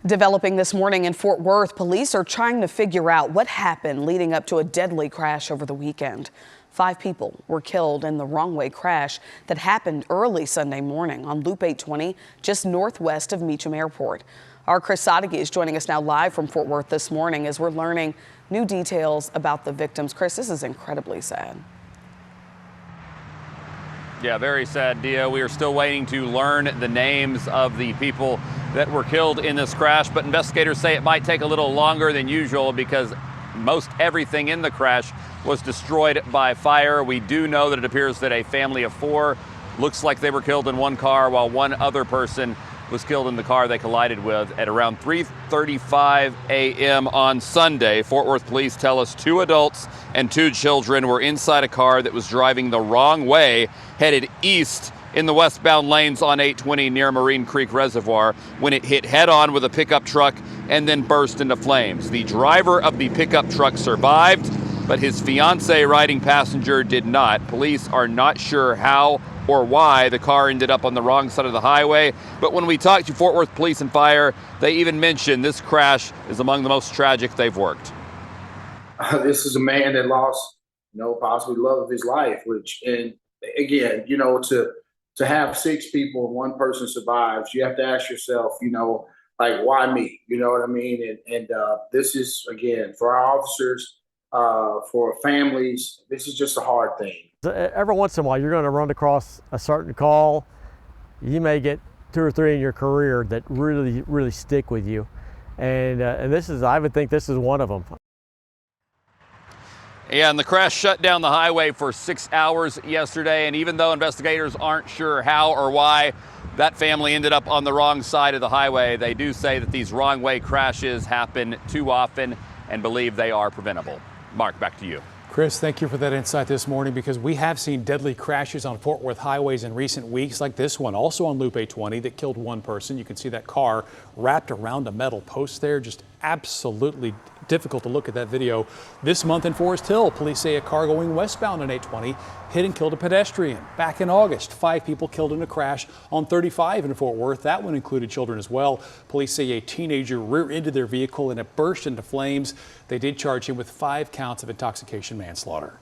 Developing this morning in Fort Worth, police are trying to figure out what happened leading up to a deadly crash over the weekend. 5 people were killed in the wrong-way crash that happened early Sunday morning on Loop 820, just northwest of Meacham Airport. Our Chris Sadeghi is joining us now live from Fort Worth this morning as we're learning new details about the victims. Chris, this is incredibly sad. Yeah, very sad, Dia. We are still waiting to learn the names of the people that were killed in this crash, but investigators say it might take a little longer than usual because most everything in the crash was destroyed by fire. We do know that it appears that a family of 4 looks like they were killed in one car, while one other person was killed in the car they collided with at around 3:35 a.m. on Sunday. Fort Worth police tell us 2 adults and 2 children were inside a car that was driving the wrong way, headed east in the westbound lanes on 820 near Marine Creek Reservoir when it hit head-on with a pickup truck and then burst into flames. The driver of the pickup truck survived, but his fiancée riding passenger did not. Police are not sure how or why the car ended up on the wrong side of the highway. But when we talked to Fort Worth Police and Fire, they even mentioned this crash is among the most tragic they've worked. This is a man that lost, possibly love of his life, and again, to have 6 people and 1 person survives, you have to ask yourself, why me? You know what I mean? And this is, again, for our officers, for families, this is just a hard thing. Every once in a while, you're going to run across a certain call. You may get 2 or 3 in your career that really, really stick with you. And I would think this is one of them. Yeah, and the crash shut down the highway for 6 hours yesterday. And even though investigators aren't sure how or why that family ended up on the wrong side of the highway, they do say that these wrong way crashes happen too often and believe they are preventable. Mark, back to you. Chris, thank you for that insight this morning, because we have seen deadly crashes on Fort Worth highways in recent weeks, like this one, also on Loop 820, that killed 1 person. You can see that car wrapped around a metal post there. Just absolutely difficult to look at that video. This month in Forest Hill, police say a car going westbound on 820 hit and killed a pedestrian. Back in August, 5 people killed in a crash on 35 in Fort Worth. That one included children as well. Police say a teenager rear-ended their vehicle and it burst into flames. They did charge him with 5 counts of intoxication manslaughter.